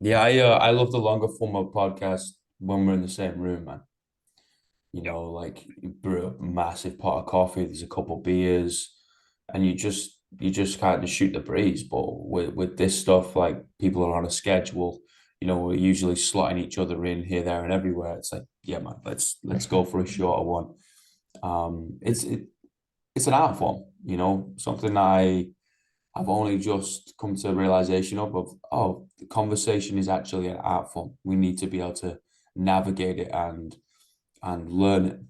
Yeah, I love the longer format podcast when we're in the same room, man. Yep. Like you brew a massive pot of coffee, there's a couple beers, and you just kind of shoot the breeze. But with this stuff, like people are on a schedule, we're usually slotting each other in here, there, and everywhere. It's like, yeah, man, let's go for a shorter one. It's an art form, something I've only just come to the realization of the conversation is actually an art form. We need to be able to navigate it and learn it.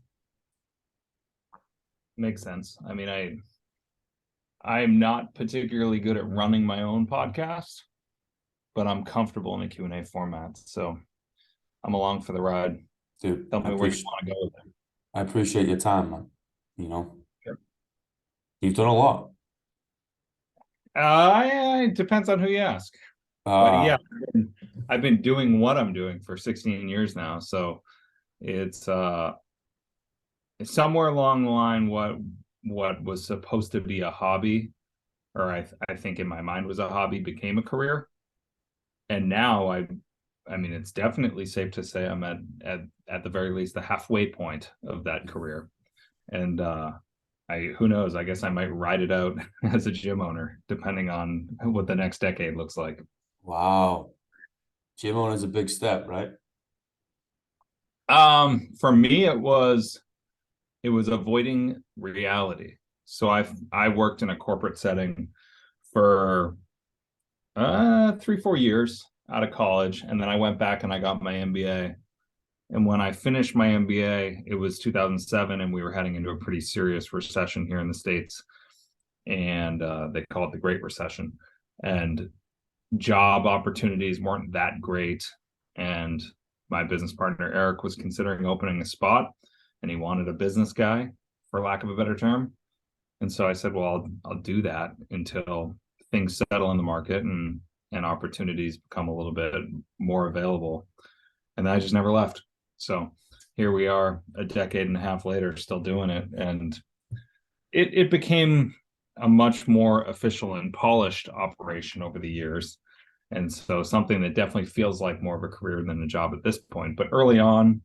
Makes sense. I mean, I'm not particularly good at running my own podcast, but I'm comfortable in a Q&A format. So I'm along for the ride. Dude, Tell me where you want to go with it. I appreciate your time, man. You know, Sure. you've done a lot. It depends on who you ask. But yeah, Uh, I've been doing what I'm doing for 16 years now. So it's it's somewhere along the line what was supposed to be a hobby, or I think in my mind was a hobby, became a career. And now I mean it's definitely safe to say I'm at the very least the halfway point of that career. And I who knows, I guess I might ride it out as a gym owner, depending on what the next decade looks like. wow. Gym owner's a big step, right? For me it was avoiding reality. So I worked in a corporate setting for 3 4 years out of college, and then I went back and I got my MBA. And when I finished my MBA, it was 2007, and we were heading into a pretty serious recession here in the States, and they call it the Great Recession. And job opportunities weren't that great, and my business partner Eric was considering opening a spot, and he wanted a business guy, for lack of a better term. And so I said, well, I'll do that until things settle in the market and opportunities become a little bit more available. And I just never left. So here we are a decade and a half later, still doing it. And it became a much more official and polished operation over the years. And so something that definitely feels like more of a career than a job at this point. But early on,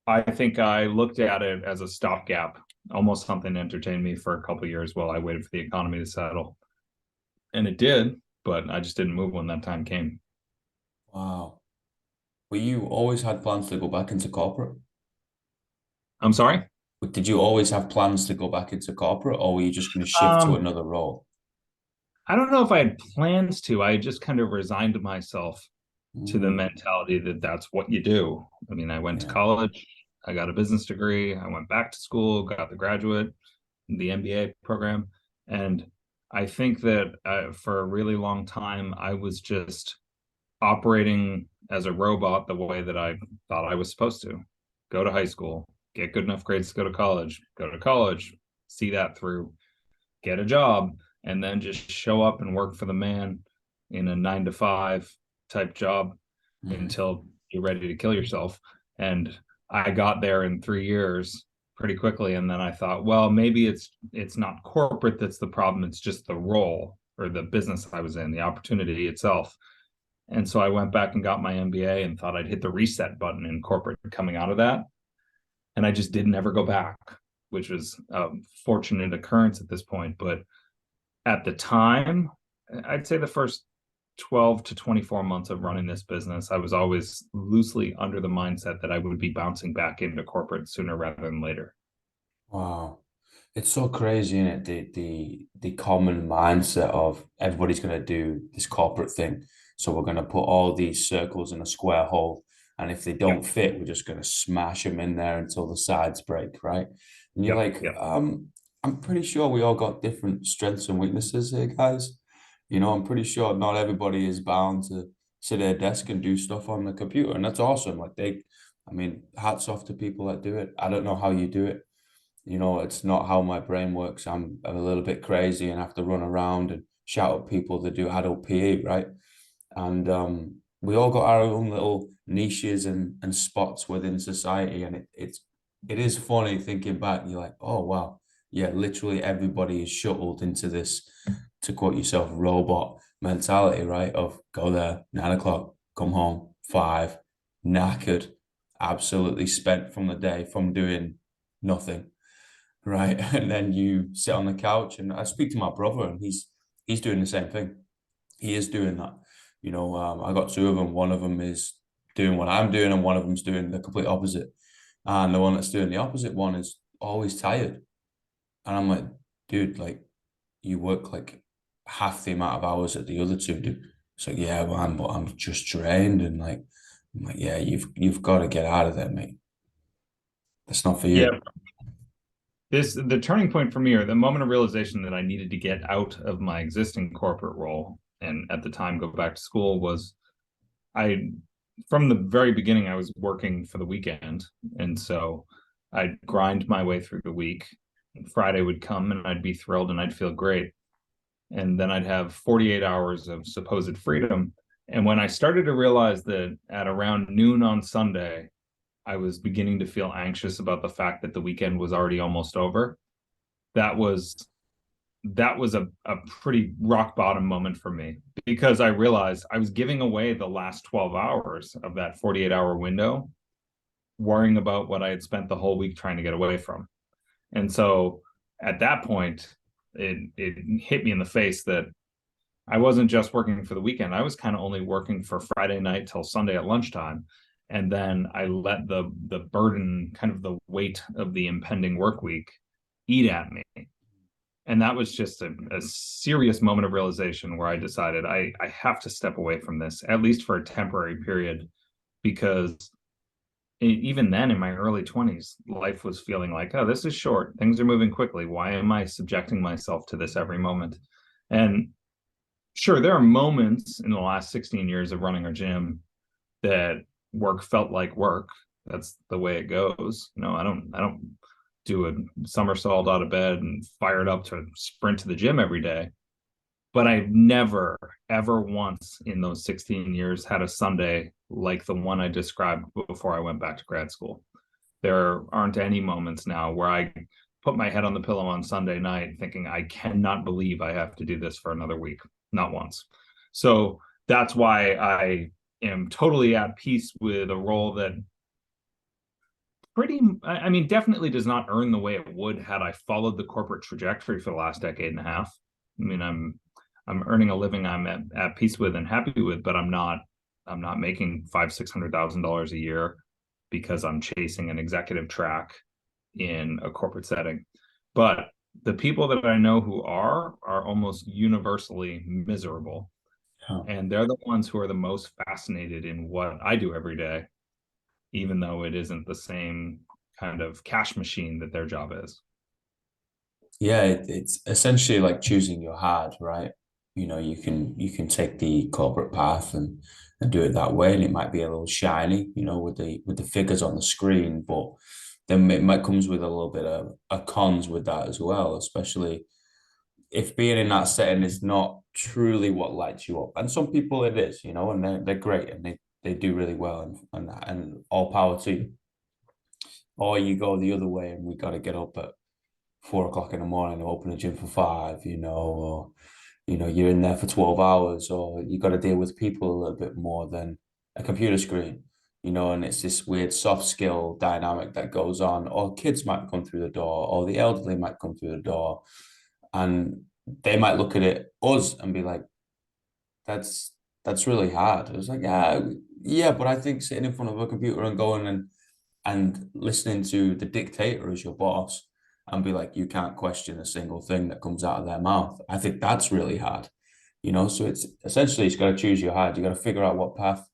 I think I looked at it as a stopgap, almost something to entertain me for a couple of years while I waited for the economy to settle. And it did, but I just didn't move when that time came. Wow. Well, you always had plans to go back into corporate? I'm sorry. But did you always have plans to go back into corporate, or were you just going to shift to Um, another role? I don't know if I had plans to. I just kind of resigned myself to the Mm, mentality that that's what you do. I mean, I went to yeah. college, I got a business degree, I went back to school, got the graduate, the MBA program. And I think that for a really long time, I was just operating as a robot the way that I thought I was supposed to. Go to high school, get good enough grades to go to college, see that through, get a job, and then just show up and work for the man in a 9 to 5 type job Mm. until you're ready to kill yourself. And I got there in 3 years pretty quickly. And then I thought, well, maybe it's not corporate that's the problem, it's just the role or the business I was in, the opportunity itself. And so I went back and got my MBA and thought I'd hit the reset button in corporate coming out of that. And I just didn't ever go back, which was a fortunate occurrence at this point. But at the time, I'd say the first 12 to 24 months of running this business, I was always loosely under the mindset that I would be bouncing back into corporate sooner rather than later. Wow. It's so crazy, isn't it? The common mindset of everybody's going to do this corporate thing. So we're going to put all these circles in a square hole. And if they don't Yep. fit, we're just going to smash them in there until the sides break, right? And you're Yep. like, Yep. I'm pretty sure we all got different strengths and weaknesses here, guys. I'm pretty sure not everybody is bound to sit at a desk and do stuff on the computer. And that's awesome. I mean, hats off to people that do it. I don't know how you do it. It's not how my brain works. I'm a little bit crazy and have to run around and shout at people that do adult PE, right? And we all got our own little niches and spots within society, and it is funny thinking back. You're like, oh wow, yeah, literally everybody is shuttled into this, to quote yourself, robot mentality, right? Of go there, 9 o'clock, come home 5, knackered, absolutely spent from the day from doing nothing, right? And then you sit on the couch, and I speak to my brother, and he's doing the same thing. He is doing that. I got two of them. One of them is doing what I'm doing, and one of them's doing the complete opposite. And the one that's doing the opposite one is always tired. And I'm like, dude, like you work like half the amount of hours that the other two do. It's like, yeah, well, I'm just drained, and like, I'm like, yeah, you've got to get out of there, mate. That's not for you. Yeah, the turning point for me, or the moment of realization that I needed to get out of my existing corporate role and at the time go back to school, was I from the very beginning I was working for the weekend, and so I'd grind my way through the week. Friday would come and I'd be thrilled and I'd feel great, and then I'd have 48 hours of supposed freedom. And when I started to realize that at around noon on Sunday I was beginning to feel anxious about the fact that the weekend was already almost over, that was a pretty rock bottom moment for me, because I realized I was giving away the last 12 hours of that 48-hour window worrying about what I had spent the whole week trying to get away from. And so at that point, it hit me in the face that I wasn't just working for the weekend. I was kind of only working for Friday night till Sunday at lunchtime. And then I let the burden, kind of the weight of the impending work week, eat at me. And that was just a serious moment of realization where I decided I have to step away from this, at least for a temporary period, because even then in my early 20s, life was feeling like, oh, this is short. Things are moving quickly. Why am I subjecting myself to this every moment? And sure, there are moments in the last 16 years of running our gym that work felt like work. That's the way it goes. I don't do a somersault out of bed and fire it up to sprint to the gym every day. But I've never, ever once in those 16 years had a Sunday like the one I described before I went back to grad school. There aren't any moments now where I put my head on the pillow on Sunday night thinking, I cannot believe I have to do this for another week. Not once. So that's why I am totally at peace with a role that definitely does not earn the way it would had I followed the corporate trajectory for the last decade and a half. I mean, I'm earning a living I'm at peace with and happy with, but I'm not making $500,000-$600,000 a year because I'm chasing an executive track in a corporate setting. But the people that I know who are almost universally miserable. Yeah. And they're the ones who are the most fascinated in what I do every day, even though it isn't the same kind of cash machine that their job is. Yeah, it's essentially like choosing your hard, right? You can take the corporate path and do it that way, and it might be a little shiny, with the figures on the screen, but then it might comes with a little bit of a cons with that as well, especially if being in that setting is not truly what lights you up. And some people it is, and they're great and they do really well, and all power to you. Or you go the other way and we got to get up at 4 o'clock in the morning and open a gym for 5, or you're in there for 12 hours, or you got to deal with people a little bit more than a computer screen, and it's this weird soft skill dynamic that goes on, or kids might come through the door, or the elderly might come through the door, and they might look at us and be like, that's that's really hard. It was like, yeah, but I think sitting in front of a computer and going and listening to the dictator as your boss and be like, you can't question a single thing that comes out of their mouth. I think that's really hard, So it's essentially, it's got to choose your hard. You got to figure out what path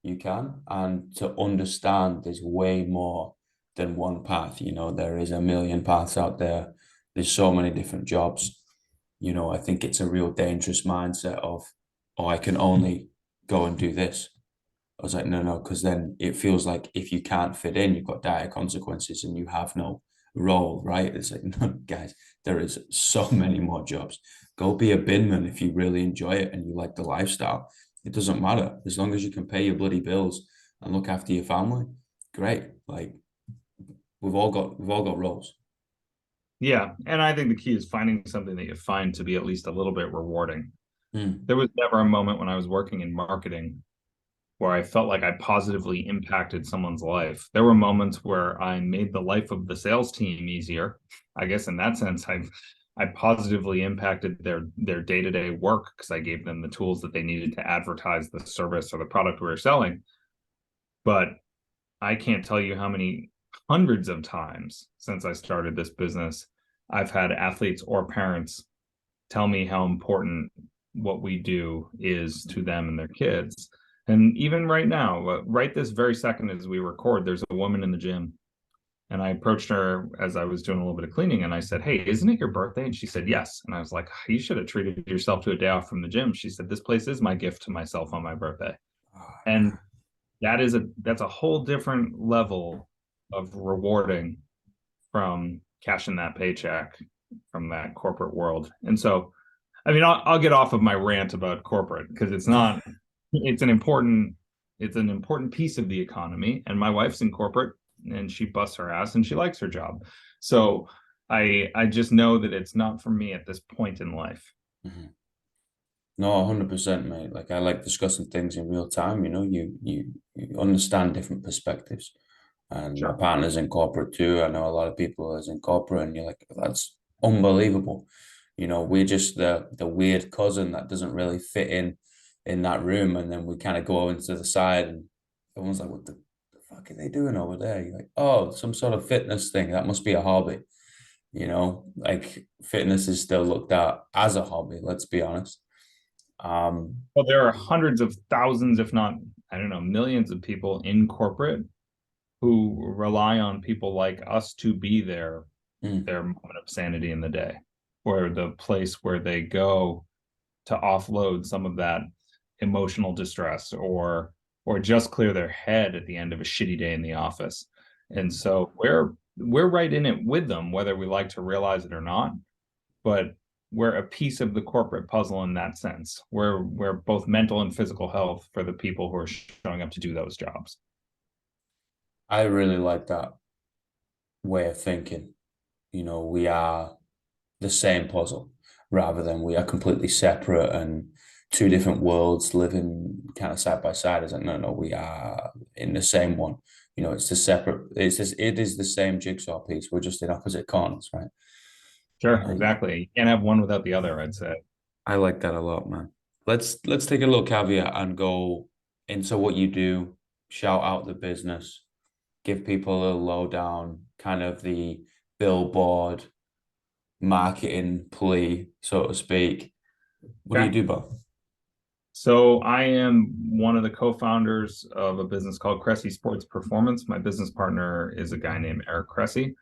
you can, and to understand there's way more than one path. There is a million paths out there. There's so many different jobs. I think it's a real dangerous mindset of, oh, I can only go and do this. I was like, no, no, because then it feels like if you can't fit in, you've got dire consequences and you have no role, right? It's like, no, guys, there is so many more jobs. Go be a binman if you really enjoy it and you like the lifestyle. It doesn't matter. As long as you can pay your bloody bills and look after your family, great. Like we've all got roles. Yeah. And I think the key is finding something that you find to be at least a little bit rewarding. Mm. There was never a moment when I was working in marketing where I felt like I positively impacted someone's life. There were moments where I made the life of the sales team easier. I guess in that sense, I positively impacted their day-to-day work because I gave them the tools that they needed to advertise the service or the product we were selling. But I can't tell you how many hundreds of times since I started this business I've had athletes or parents tell me how important what we do is to them and their kids. And even right now, right this very second as we record, there's a woman in the gym. And I approached her as I was doing a little bit of cleaning and I said, "Hey, isn't it your birthday?" And she said, "Yes." And I was like, "You should have treated yourself to a day off from the gym." She said, "This place is my gift to myself on my birthday." And that's a whole different level of rewarding from cashing that paycheck from that corporate world. And so, I mean, I'll get off of my rant about corporate because it's not, it's an important, it's an important piece of the economy. And my wife's in corporate and she busts her ass and she likes her job. So I just know that it's not for me at this point in life. Mhm. No, 100%, mate. Like I like discussing things in real time, you know, you understand different perspectives. And my Sure. partner's in corporate too. I know a lot of people is in corporate, and you're like, that's unbelievable. You know, we're just the weird cousin that doesn't really fit in that room, and then we kind of go into the side, and everyone's like, "What the fuck are they doing over there?" You're like, "Oh, some sort of fitness thing. That must be a hobby." You know, like fitness is still looked at as a hobby. Let's be honest. Um, Well, there are hundreds of thousands, if not, I don't know, millions of people in corporate who rely on people like us to be mm, their moment of sanity in the day, or the place where they go to offload some of that emotional distress or just clear their head at the end of a shitty day in the office. And mm. so we're right in it with them, whether we like to realize it or not. But we're a piece of the corporate puzzle in that sense. We're both mental and physical health for the people who are showing up to do those jobs. I really like that way of thinking. You know, we are the same puzzle rather than we are completely separate and two different worlds living kind of side by side. Is like, no, no, we are in the same one. You know, it's the separate, it is the same jigsaw piece. We're just in opposite corners, right? Sure, And exactly. You can't have one without the other, I'd say. I like that a lot, man. Let's take a little caveat and go into what you do, shout out the business, give people a lowdown, kind of the billboard marketing plea, so to speak. What do you Okay. do, Bob? So I am one of the co-founders of a business called Cressey Sports Performance. My business partner is a guy named Eric Cressey,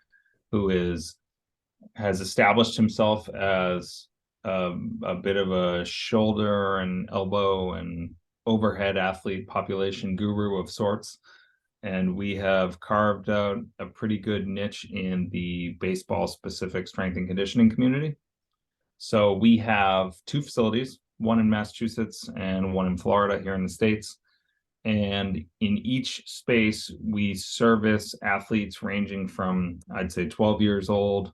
who has established himself as a bit of a shoulder and elbow and overhead athlete population guru of sorts. And we have carved out a pretty good niche in the baseball specific strength and conditioning community. So we have two facilities, one in Massachusetts and one in Florida here in the States. And in each space, we service athletes ranging from, I'd say, 12 years old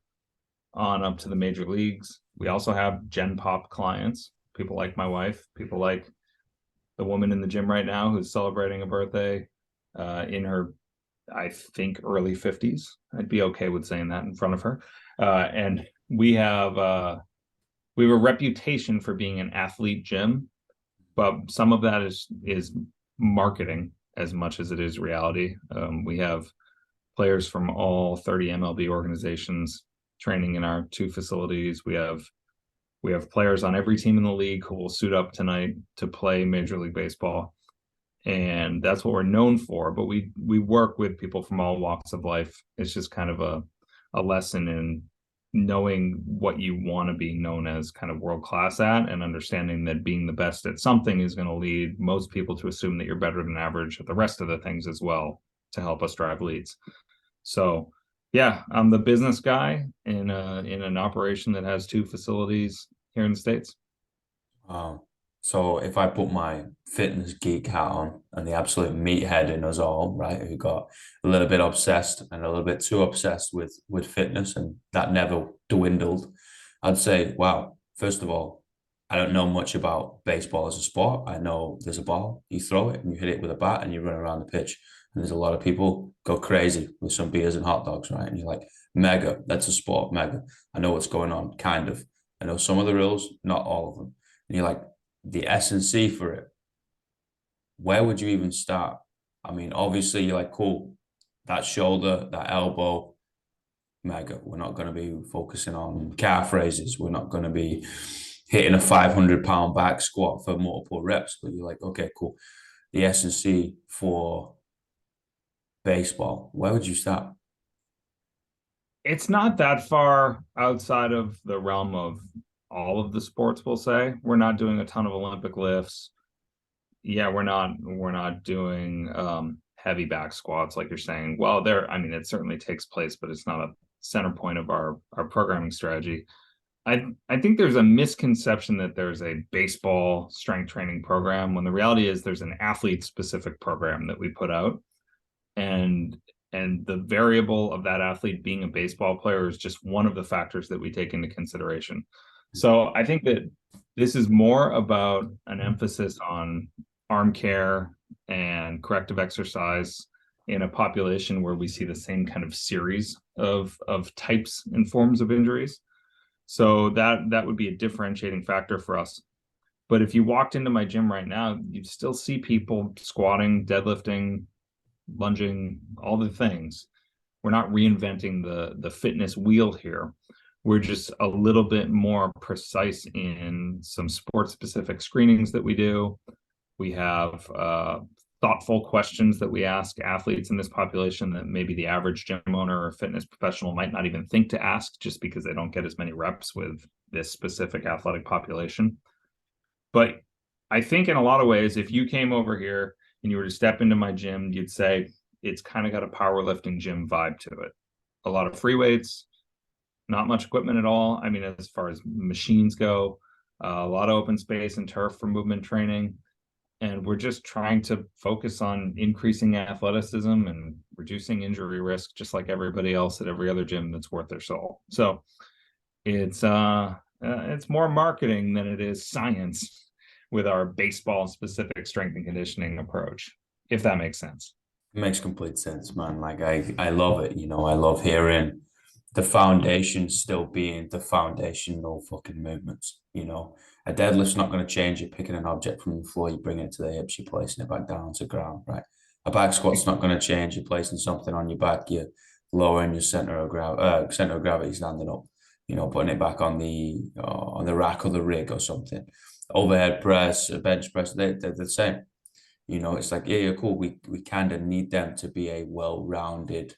on up to the major leagues. We also have Gen Pop clients, people like my wife, people like the woman in the gym right now who's celebrating a birthday in her, I think, early 50s. I'd be okay with saying that in front of her. And we have a reputation for being an athlete gym, but some of that is marketing as much as it is reality. We have players from all 30 MLB organizations training in our two facilities. We have players on every team in the league who will suit up tonight to play Major League Baseball, and that's what we're known for. But we work with people from all walks of life. It's just kind of a lesson in knowing what you want to be known as kind of world class at, and understanding that being the best at something is going to lead most people to assume that you're better than average at the rest of the things as well, to help us drive leads. So yeah, I'm the business guy in an operation that has two facilities here in the States. So if I put my fitness geek hat on and the absolute meathead in us all, right, who got a little bit obsessed and a little bit too obsessed with fitness and that never dwindled, I'd say, wow, first of all, I don't know much about baseball as a sport. I know there's a ball, you throw it and you hit it with a bat and you run around the pitch. And there's a lot of people go crazy with some beers and hot dogs, right? And you're like, mega, that's a sport, mega. I know what's going on, kind of. I know some of the rules, not all of them. And you're like, the S&C for it, where would you even start? I mean, obviously, you're like, cool, that shoulder, that elbow, mega. We're not going to be focusing on calf raises. We're not going to be hitting a 500-pound back squat for multiple reps. But you're like, okay, cool. The S&C for baseball, where would you start? It's not that far outside of the realm of all of the sports, we'll say. We're not doing a ton of Olympic lifts. Yeah, we're not doing heavy back squats like you're saying. Well, I mean, it certainly takes place, but it's not a center point of our programming strategy. I think there's a misconception that there's a baseball strength training program when the reality is there's an athlete specific program that we put out, and the variable of that athlete being a baseball player is just one of the factors that we take into consideration. So I think that this is more about an emphasis on arm care and corrective exercise in a population where we see the same kind of series of types and forms of injuries. So that would be a differentiating factor for us. But if you walked into my gym right now, you'd still see people squatting, deadlifting, lunging, all the things. We're not reinventing the fitness wheel here. We're just a little bit more precise in some sport specific screenings that we do. We have thoughtful questions that we ask athletes in this population that maybe the average gym owner or fitness professional might not even think to ask just because they don't get as many reps with this specific athletic population. But I think in a lot of ways, if you came over here and you were to step into my gym, you'd say it's kind of got a powerlifting gym vibe to it. A lot of free weights, not much equipment at all. I mean, as far as machines go, a lot of open space and turf for movement training. And we're just trying to focus on increasing athleticism and reducing injury risk, just like everybody else at every other gym that's worth their salt. So it's more marketing than it is science with our baseball specific strength and conditioning approach, if that makes sense. It makes complete sense, man. Like I love it. I love hearing the foundation still being the foundational fucking movements. A deadlift's not going to change. You're picking an object from the floor, you bring it to the hips, you're placing it back down to the ground, right? A back squat's not going to change. You're placing something on your back, you're lowering your center of gravity, standing up, putting it back on the rack or the rig or something. Overhead press, bench press, they're the same. It's like, yeah, cool. We kind of need them to be a well-rounded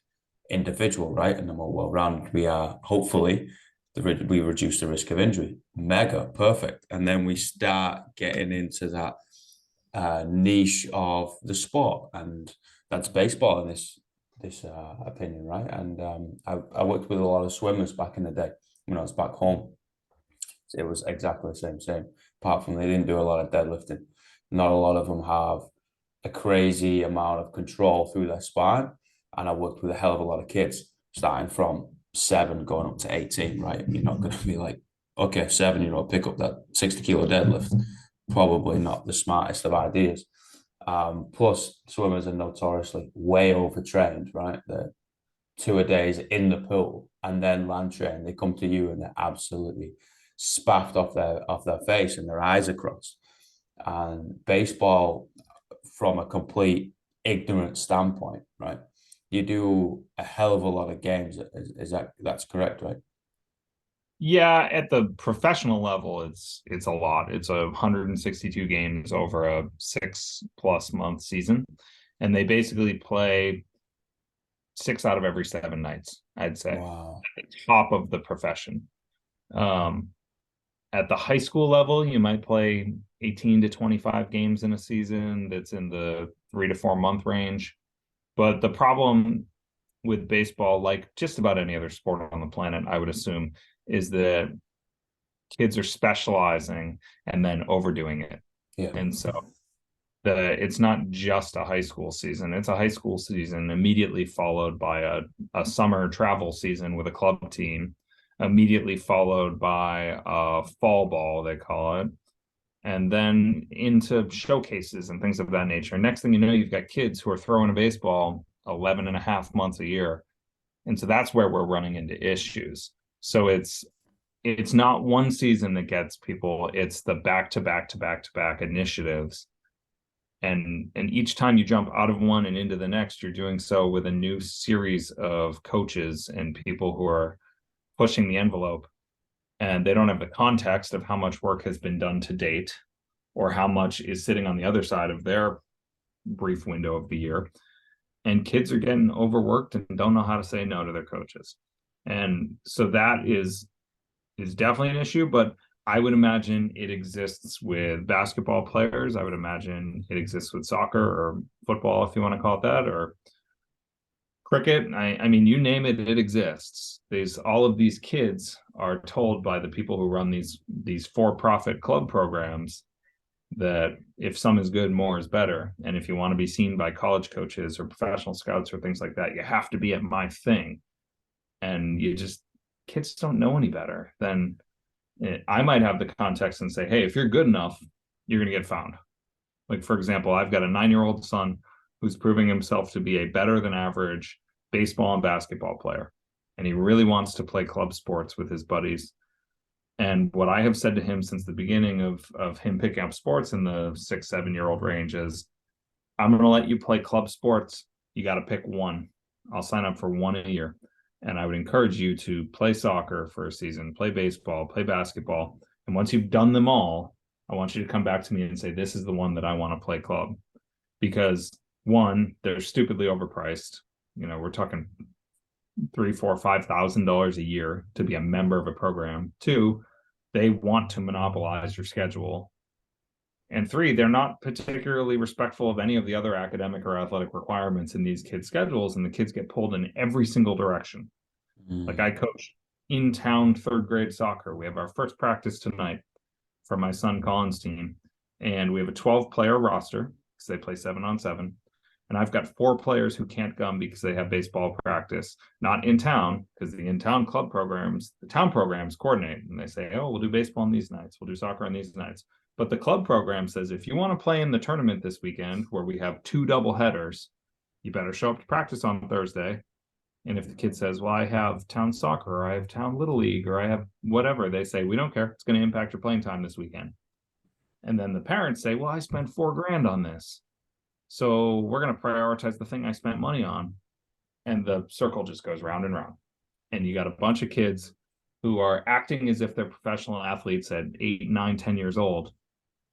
individual, right? And the more well-rounded we are, hopefully, we reduce the risk of injury. Mega, perfect. And then we start getting into that niche of the sport, and that's baseball in this opinion, right? And I worked with a lot of swimmers back in the day when I was back home. It was exactly the same. Apart from they didn't do a lot of deadlifting. Not a lot of them have a crazy amount of control through their spine. And I worked with a hell of a lot of kids, starting from 7 going up to 18, right? You're not going to be like, okay, 7-year-old, pick up that 60-kilo deadlift. Probably not the smartest of ideas. Plus, swimmers are notoriously way overtrained, right? They're 2-a-days in the pool and then land train. They come to you and they're absolutely spaffed off their face and their eyes are crossed. And baseball, from a complete ignorant standpoint, right? You do a hell of a lot of games. That's correct, right? Yeah, at the professional level, it's a lot. It's 162 games over a 6+ month season, and they basically play 6 out of every 7 nights, I'd say. Wow. At the top of the profession. At the high school level, you might play 18 to 25 games in a season. That's in the 3 to 4 month range. But the problem with baseball, like just about any other sport on the planet, I would assume, is that kids are specializing and then overdoing it. Yeah. And so it's not just a high school season. It's a high school season immediately followed by a summer travel season with a club team, immediately followed by fall ball, they call it, and then into showcases and things of that nature. Next thing you know, you've got kids who are throwing a baseball 11 and a half months a year. And so that's where we're running into issues. So it's not one season that gets people, it's the back to back to back to back initiatives. And each time you jump out of one and into the next, you're doing so with a new series of coaches and people who are pushing the envelope, and they don't have the context of how much work has been done to date or how much is sitting on the other side of their brief window of the year. And kids are getting overworked and don't know how to say no to their coaches. And so that is definitely an issue, but I would imagine it exists with basketball players. I would imagine it exists with soccer or football, if you want to call it that, or cricket. I mean, you name it, it exists. There's all of these kids are told by the people who run these for-profit club programs that if some is good, more is better. And if you want to be seen by college coaches or professional scouts or things like that, you have to be at my thing. And kids don't know any better. Then I might have the context and say, hey, if you're good enough, you're going to get found. Like, for example, I've got a 9-year-old son who's proving himself to be a better than average baseball and basketball player. And he really wants to play club sports with his buddies. And what I have said to him since the beginning of him picking up sports in the 6, 7-year-old range is, I'm going to let you play club sports. You got to pick one. I'll sign up for one a year. And I would encourage you to play soccer for a season, play baseball, play basketball. And once you've done them all, I want you to come back to me and say, this is the one that I want to play club. Because one, they're stupidly overpriced. You know, we're talking $3,000, $4,000, $5,000 a year to be a member of a program. Two, they want to monopolize your schedule. And three, they're not particularly respectful of any of the other academic or athletic requirements in these kids' schedules, and the kids get pulled in every single direction. Like, I coach in-town third grade soccer. We have our first practice tonight for my son Colin's team, and we have a 12-player roster because they play 7-on-7. And I've got 4 players who can't come because they have baseball practice, not in town, because the in-town club programs, the town programs coordinate, and they say, oh, we'll do baseball on these nights, we'll do soccer on these nights. But the club program says, if you want to play in the tournament this weekend, where we have 2 double headers, you better show up to practice on Thursday. And if the kid says, well, I have town soccer, or I have town little league, or I have whatever, they say, we don't care. It's going to impact your playing time this weekend. And then the parents say, well, I spent $4,000 on this, so we're going to prioritize the thing I spent money on. And the circle just goes round and round. And you got a bunch of kids who are acting as if they're professional athletes at 8, 9, 10 years old.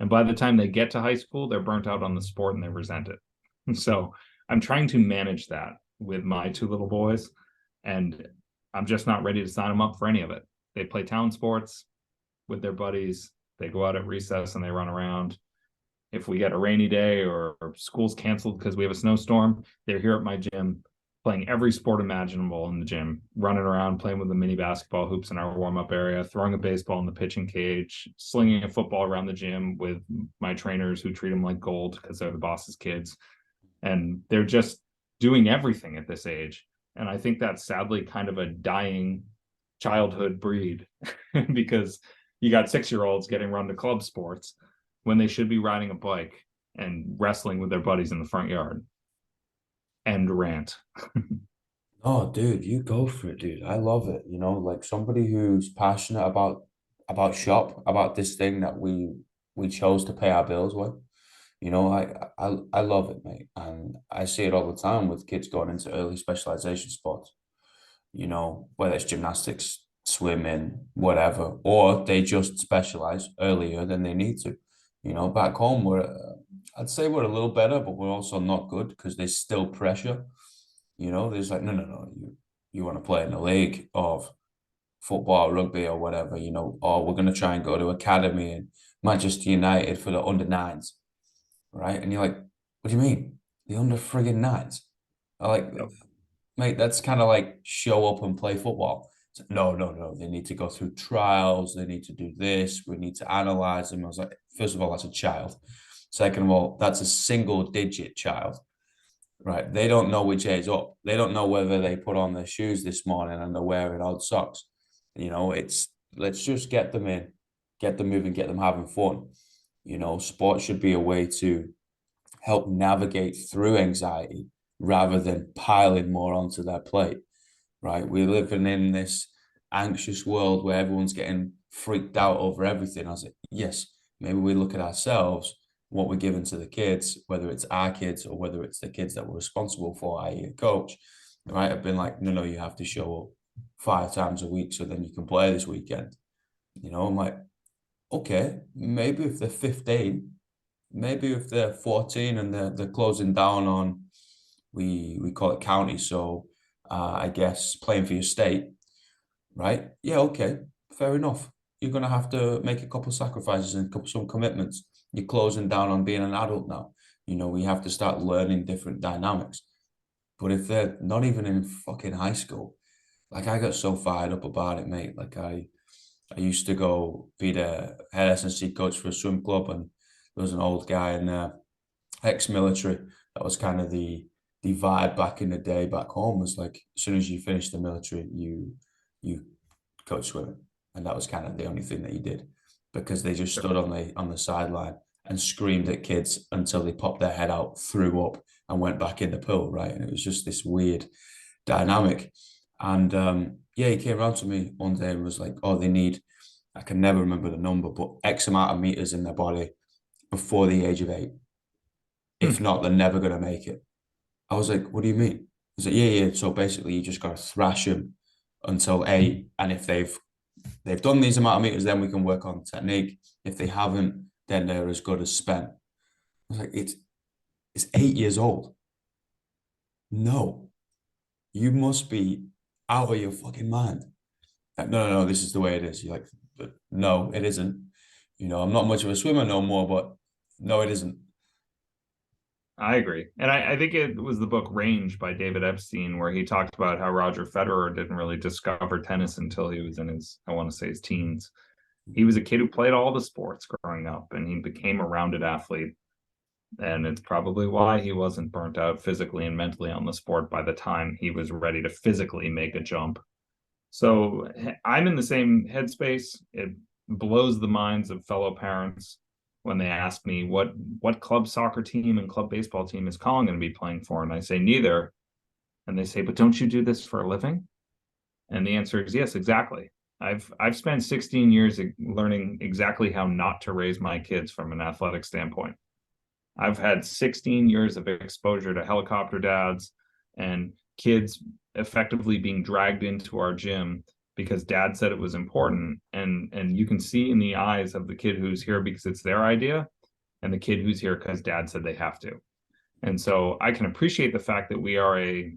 And by the time they get to high school, they're burnt out on the sport and they resent it. And so I'm trying to manage that with my 2 little boys. And I'm just not ready to sign them up for any of it. They play town sports with their buddies. They go out at recess and they run around. If we get a rainy day or school's canceled because we have a snowstorm, they're here at my gym playing every sport imaginable in the gym, running around, playing with the mini basketball hoops in our warm-up area, throwing a baseball in the pitching cage, slinging a football around the gym with my trainers who treat them like gold because they're the boss's kids. And they're just doing everything at this age. And I think that's sadly kind of a dying childhood breed because you got 6-year-olds getting run to club sports when they should be riding a bike and wrestling with their buddies in the front yard. End rant. Oh, dude, you go for it, dude. I love it. You know, like somebody who's passionate about shop, about this thing that we chose to pay our bills with. You know, I love it, mate. And I see it all the time with kids going into early specialization sports. You know, whether it's gymnastics, swimming, whatever, or they just specialize earlier than they need to. You know, back home I'd say we're a little better, but we're also not good because there's still pressure. You know, there's like, no, no, no, you want to play in the league of football, rugby, or whatever, you know, or we're gonna try and go to academy in Manchester United for the under nines, right? And you're like, what do you mean? The under friggin' nines? I like, Yep. mate, that's kind of like show up and play football. No, no, no. They need to go through trials. They need to do this. We need to analyze them. I was like, first of all, that's a child. Second of all, that's a single digit child, right? They don't know which age up. They don't know whether they put on their shoes this morning and they're wearing odd socks. It's let's just get them in, get them moving, get them having fun. Sport should be a way to help navigate through anxiety rather than piling more onto their plate, right? We're living in this anxious world where everyone's getting freaked out over everything. I was like, yes, maybe we look at ourselves, what we're giving to the kids, whether it's our kids or whether it's the kids that we're responsible for, i.e. a coach, right? I've been like, no, you have to show up 5 times a week so then you can play this weekend. I'm like, okay, maybe if they're 15, maybe if they're 14 and they're closing down on, we call it county, so I guess playing for your state, right? Yeah, okay, fair enough. You're gonna have to make a couple of sacrifices and some commitments. You're closing down on being an adult now. We have to start learning different dynamics. But if they're not even in fucking high school, like I got so fired up about it, mate. Like I used to go be the head S&C coach for a swim club, and there was an old guy in there, ex-military. That was kind of the vibe back in the day back home, was like as soon as you finish the military, you coach swimming, and that was kind of the only thing that you did, because they just stood on the sideline and screamed at kids until they popped their head out, threw up, and went back in the pool, right? And it was just this weird dynamic. And yeah, he came around to me one day and was like, "Oh, they need, I can never remember the number, but X amount of meters in their body before the age of 8. If not, they're never going to make it." I was like, "What do you mean?" He's like, "Yeah. So basically, you just got to thrash them until 8, and if they've done these amount of meters, then we can work on technique. If they haven't, then they're as good as spent." I was like, "It's 8 years old. No, you must be out of your fucking mind." Like, no, this is the way it is. You're like, "But no, it isn't. I'm not much of a swimmer no more, but no, it isn't." I agree. And I think it was the book Range by David Epstein, where he talked about how Roger Federer didn't really discover tennis until he was in his, I want to say his teens. He was a kid who played all the sports growing up, and he became a rounded athlete. And it's probably why he wasn't burnt out physically and mentally on the sport by the time he was ready to physically make a jump. So I'm in the same headspace. It blows the minds of fellow parents when they ask me what club soccer team and club baseball team is Colin going to be playing for, and I say neither. And they say, "But don't you do this for a living?" And the answer is yes, exactly. I've spent 16 years learning exactly how not to raise my kids from an athletic standpoint. I've had 16 years of exposure to helicopter dads and kids effectively being dragged into our gym because dad said it was important. And you can see in the eyes of the kid who's here because it's their idea, and the kid who's here because dad said they have to. And so I can appreciate the fact that we are a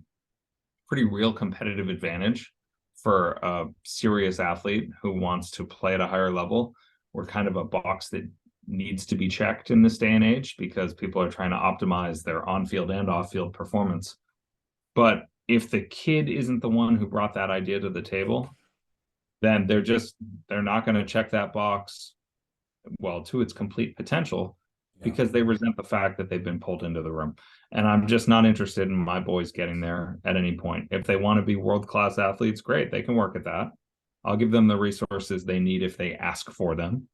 pretty real competitive advantage for a serious athlete who wants to play at a higher level. We're kind of a box that needs to be checked in this day and age because people are trying to optimize their on-field and off-field performance. But if the kid isn't the one who brought that idea to the table, then they're not going to check that box well to its complete potential because they resent the fact that they've been pulled into the room. And I'm just not interested in my boys getting there at any point. If they want to be world-class athletes, great, they can work at that. I'll give them the resources they need if they ask for them,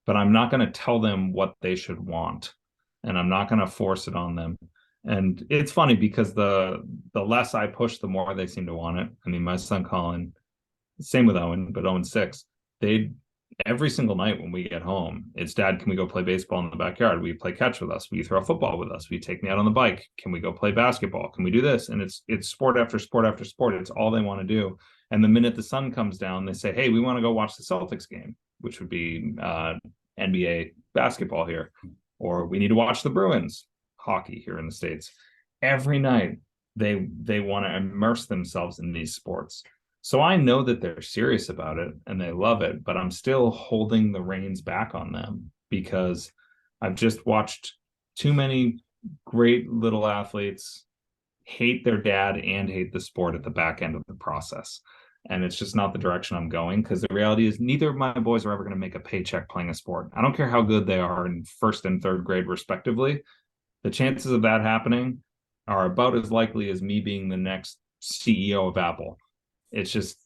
but I'm not going to tell them what they should want, and I'm not going to force it on them. And it's funny because the less I push, the more they seem to want it. I mean, my son Colin, same with Owen, but Owen's 6. They every single night when we get home, it's, "Dad, can we go play baseball in the backyard? Will you play catch with us? Will you throw football with us? Will you take me out on the bike? Can we go play basketball? Can we do this?" And it's sport after sport after sport. It's all they want to do. And the minute the sun comes down, they say, "Hey, we want to go watch the Celtics game," which would be NBA basketball here, or "We need to watch the Bruins hockey here in the States." Every night they want to immerse themselves in these sports. So I know that they're serious about it and they love it, but I'm still holding the reins back on them because I've just watched too many great little athletes hate their dad and hate the sport at the back end of the process. And it's just not the direction I'm going, because the reality is neither of my boys are ever going to make a paycheck playing a sport. I don't care how good they are in first and third grade, respectively. The chances of that happening are about as likely as me being the next CEO of Apple. It's just,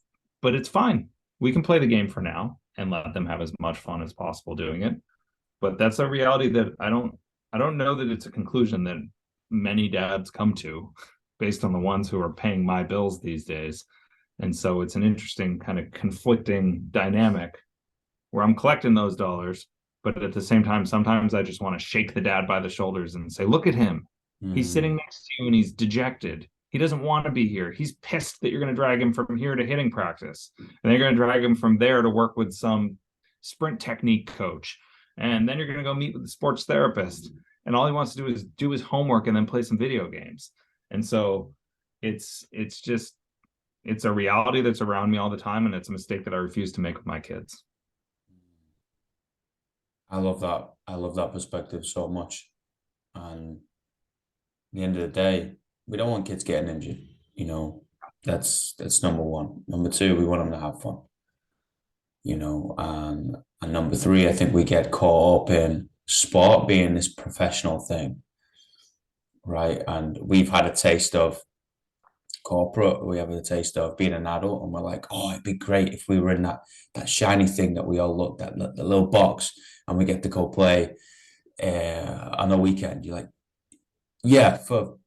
but it's fine we can play the game for now and let them have as much fun as possible doing it. But that's a reality that I don't know that it's a conclusion that many dads come to based on the ones who are paying my bills these days. And so it's an interesting kind of conflicting dynamic where I'm collecting those dollars, but at the same time, sometimes I just want to shake the dad by the shoulders and say, look at him. He's sitting Mm. next to you and he's dejected. He doesn't want to be here. He's pissed that you're going to drag him from here to hitting practice. And then you're going to drag him from there to work with some sprint technique coach. And then you're going to go meet with the sports therapist. And all he wants to do is do his homework and then play some video games. And so it's just it's a reality that's around me all the time, and it's a mistake that I refuse to make with my kids. I love that. I love that perspective so much. And at the end of the day, we don't want kids getting injured. You know, that's number one. Number two, we want them to have fun. And number three, I think we get caught up in sport being this professional thing, right? And we've had a taste of corporate, we have a taste of being an adult, and we're like, oh, it'd be great if we were in that shiny thing that we all looked at, the little box, and we get to go play on the weekend. You're like, yeah, for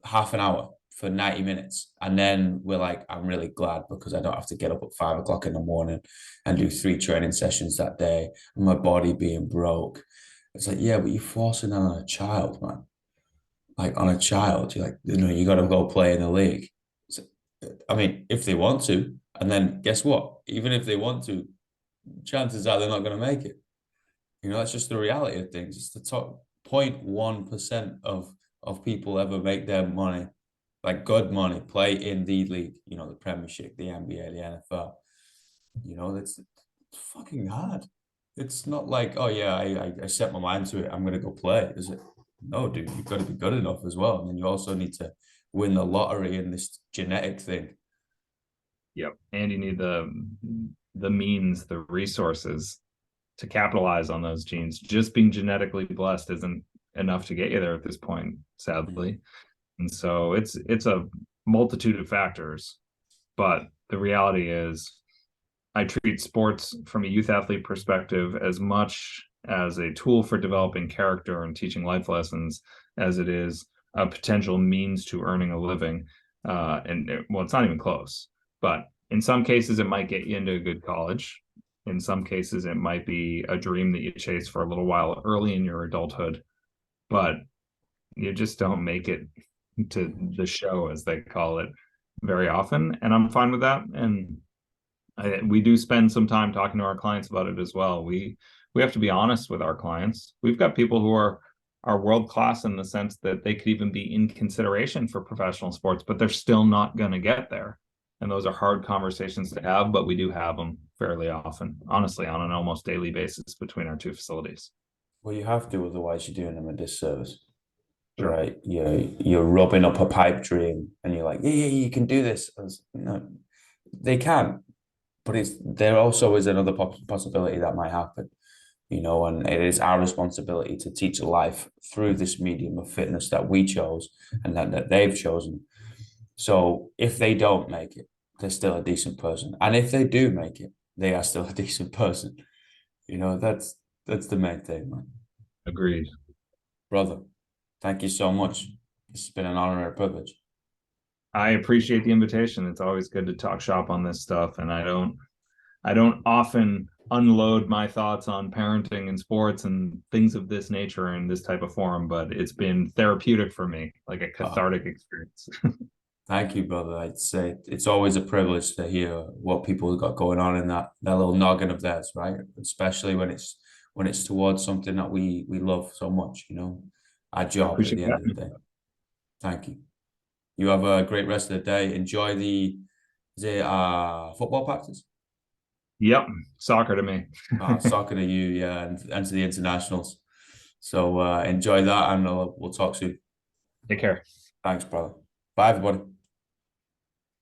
half an hour, for 90 minutes. And then we're like, I'm really glad because I don't have to get up at 5 o'clock in the morning and do 3 training sessions that day and my body being broke. It's like, yeah, but you're forcing that on a child, man. Like on a child, you're like, you got to go play in the league. So, I mean, if they want to, and then guess what? Even if they want to, chances are they're not going to make it. That's just the reality of things. It's the top 0.1% of people ever make their money, like good money, play in the league, the Premiership, the NBA, the NFL. It's fucking hard. It's not like, oh yeah, I set my mind to it, I'm gonna go play, is it? No, dude, you've got to be good enough as well. And then you also need to win the lottery in this genetic thing. Yep. And you need the means, the resources to capitalize on those genes. Just being genetically blessed isn't enough to get you there at this point, sadly. And so it's a multitude of factors. But the reality is I treat sports from a youth athlete perspective as much as a tool for developing character and teaching life lessons as it is a potential means to earning a living. Well, it's not even close. But in some cases, it might get you into a good college. In some cases, it might be a dream that you chase for a little while early in your adulthood, but you just don't make it to the show, as they call it, very often. And I'm fine with that. And we do spend some time talking to our clients about it as well. We have to be honest with our clients. We've got people who are world class in the sense that they could even be in consideration for professional sports, but they're still not going to get there. And those are hard conversations to have, but we do have them fairly often, honestly, on an almost daily basis between our two facilities. Well, you have to, otherwise you're doing them a disservice. Sure. Right? You're rubbing up a pipe dream and you're like, yeah, you can do this. No, they can, but there also is another possibility that might happen, and it is our responsibility to teach life through this medium of fitness that we chose and that they've chosen. So if they don't make it, they're still a decent person. And if they do make it, they are still a decent person. That's the main thing, man. Agreed. Brother, thank you so much. It's been an honor and a privilege. I appreciate the invitation. It's always good to talk shop on this stuff. And I don't often unload my thoughts on parenting and sports and things of this nature in this type of forum, but it's been therapeutic for me, like a cathartic experience. Thank you, brother. I'd say it's always a privilege to hear what people have got going on in that little noggin of theirs, right? Especially when it's towards something that we love so much, our job at Appreciate the end of the that. day. Thank you. You have a great rest of the day. Enjoy the football practice. Yep. Soccer to me. Soccer to you, yeah, and to the internationals. So enjoy that, and we'll talk soon. Take care. Thanks, brother. Bye, everybody.